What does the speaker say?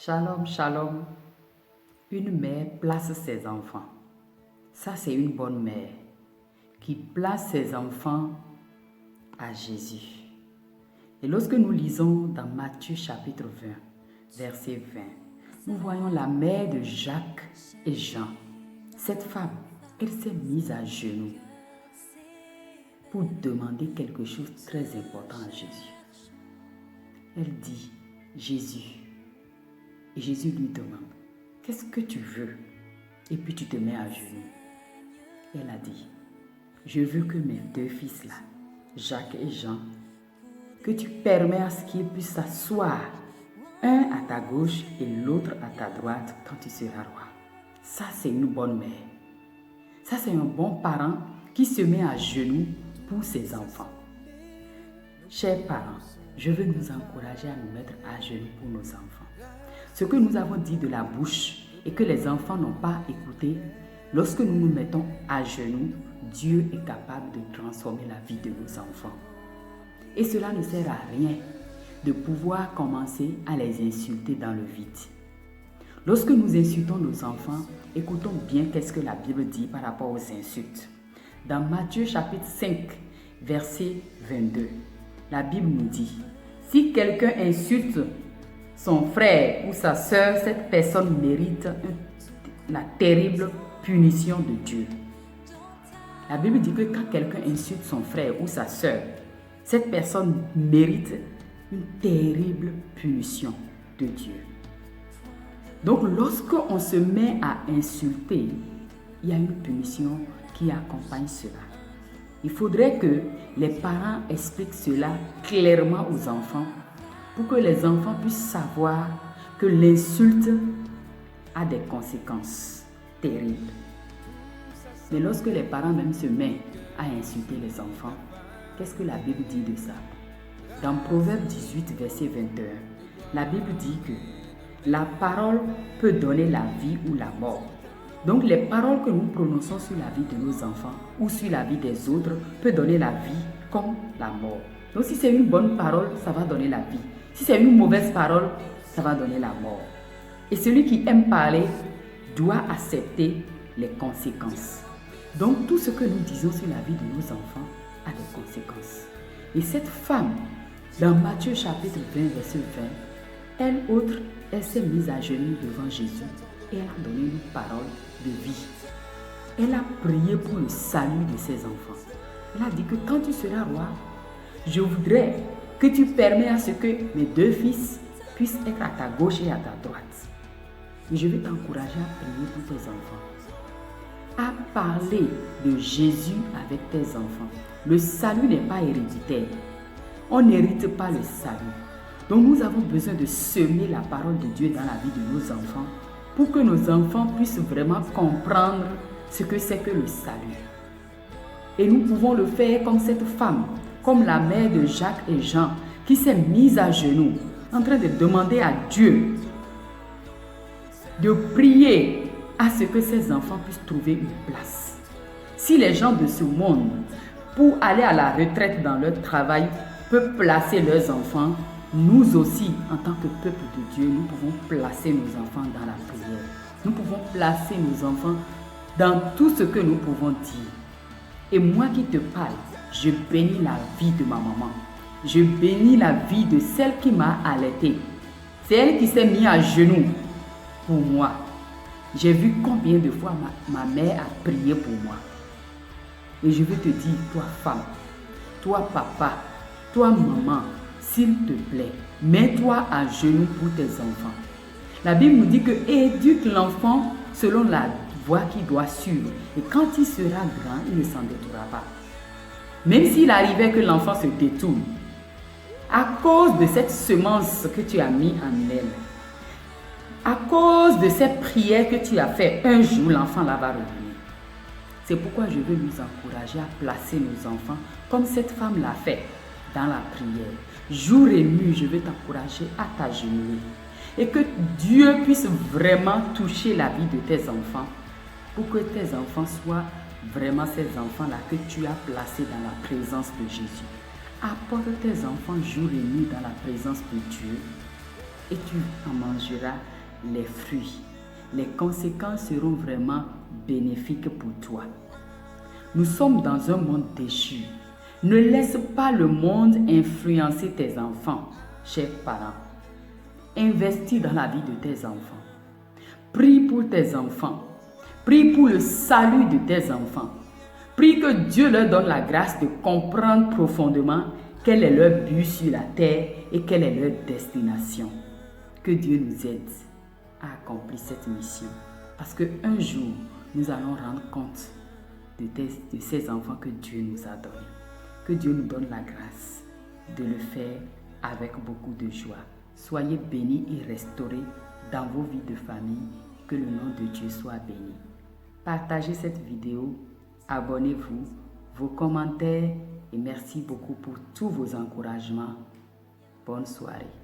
Shalom, shalom. Une mère place ses enfants. Ça, c'est une bonne mère qui place ses enfants à Jésus. Et lorsque nous lisons dans Matthieu chapitre 20, verset 20, nous voyons la mère de Jacques et Jean. Cette femme, elle s'est mise à genoux pour demander quelque chose de très important à Jésus. Elle dit, Jésus. Et Jésus lui demande, qu'est-ce que tu veux? Et puis tu te mets à genoux. Elle a dit, je veux que mes deux fils là, Jacques et Jean, que tu permets à ce qu'ils puissent s'asseoir, un à ta gauche et l'autre à ta droite quand tu seras roi. Ça, c'est une bonne mère. Ça, c'est un bon parent qui se met à genoux pour ses enfants. Chers parents, je veux nous encourager à nous mettre à genoux pour nos enfants. Ce que nous avons dit de la bouche et que les enfants n'ont pas écouté, lorsque nous nous mettons à genoux, Dieu est capable de transformer la vie de nos enfants. Et cela ne sert à rien de pouvoir commencer à les insulter dans le vide. Lorsque nous insultons nos enfants, écoutons bien qu'est-ce que la Bible dit par rapport aux insultes. Dans Matthieu chapitre 5, verset 22, la Bible nous dit, si quelqu'un insulte son frère ou sa sœur, cette personne mérite la terrible punition de Dieu. La Bible dit que quand quelqu'un insulte son frère ou sa sœur, cette personne mérite une terrible punition de Dieu. Donc lorsqu'on se met à insulter, il y a une punition qui accompagne cela. Il faudrait que les parents expliquent cela clairement aux enfants pour que les enfants puissent savoir que l'insulte a des conséquences terribles. Mais lorsque les parents même se mettent à insulter les enfants, qu'est-ce que la Bible dit de ça? Dans Proverbe 18, verset 21, la Bible dit que la parole peut donner la vie ou la mort. Donc les paroles que nous prononçons sur la vie de nos enfants ou sur la vie des autres peut donner la vie comme la mort. Donc si c'est une bonne parole, ça va donner la vie. Si c'est une mauvaise parole, ça va donner la mort. Et celui qui aime parler doit accepter les conséquences. Donc tout ce que nous disons sur la vie de nos enfants a des conséquences. Et cette femme, dans Matthieu chapitre 20, verset 20, elle s'est mise à genoux devant Jésus et elle a donné une parole de vie. Elle a prié pour le salut de ses enfants. Elle a dit que quand tu seras roi, je voudrais que tu permets à ce que mes deux fils puissent être à ta gauche et à ta droite. Et je vais t'encourager à prier pour tes enfants, à parler de Jésus avec tes enfants. Le salut n'est pas héréditaire. On n'hérite pas le salut. Donc nous avons besoin de semer la parole de Dieu dans la vie de nos enfants pour que nos enfants puissent vraiment comprendre ce que c'est que le salut. Et nous pouvons le faire comme cette femme, comme la mère de Jacques et Jean, qui s'est mise à genoux, en train de demander à Dieu de prier à ce que ses enfants puissent trouver une place. Si les gens de ce monde, pour aller à la retraite dans leur travail, peuvent placer leurs enfants, nous aussi, en tant que peuple de Dieu, nous pouvons placer nos enfants dans la prière. Nous pouvons placer nos enfants dans tout ce que nous pouvons dire. Et moi qui te parle, je bénis la vie de ma maman. Je bénis la vie de celle qui m'a allaitée. C'est elle qui s'est mise à genoux pour moi. J'ai vu combien de fois ma mère a prié pour moi. Et je veux te dire, toi femme, toi papa, toi maman, s'il te plaît, mets-toi à genoux pour tes enfants. La Bible nous dit que éduque l'enfant selon la voie qu'il doit suivre. Et quand il sera grand, il ne s'en détournera pas. Même s'il arrivait que l'enfant se détourne, à cause de cette semence que tu as mis en elle, à cause de cette prière que tu as fait, un jour l'enfant là va revenir. C'est pourquoi je veux nous encourager à placer nos enfants comme cette femme l'a fait dans la prière. Jour et nuit, je veux t'encourager à t'agenouiller et que Dieu puisse vraiment toucher la vie de tes enfants pour que tes enfants soient vraiment ces enfants-là que tu as placés dans la présence de Jésus. Apporte tes enfants jour et nuit dans la présence de Dieu et tu en mangeras les fruits. Les conséquences seront vraiment bénéfiques pour toi. Nous sommes dans un monde déchu. Ne laisse pas le monde influencer tes enfants, chers parents. Investis dans la vie de tes enfants. Prie pour tes enfants. Prie pour le salut de tes enfants. Prie que Dieu leur donne la grâce de comprendre profondément quel est leur but sur la terre et quelle est leur destination. Que Dieu nous aide à accomplir cette mission. Parce qu'un jour, nous allons rendre compte de ces enfants que Dieu nous a donnés. Que Dieu nous donne la grâce de le faire avec beaucoup de joie. Soyez bénis et restaurés dans vos vies de famille. Que le nom de Dieu soit béni. Partagez cette vidéo, abonnez-vous, vos commentaires et merci beaucoup pour tous vos encouragements. Bonne soirée.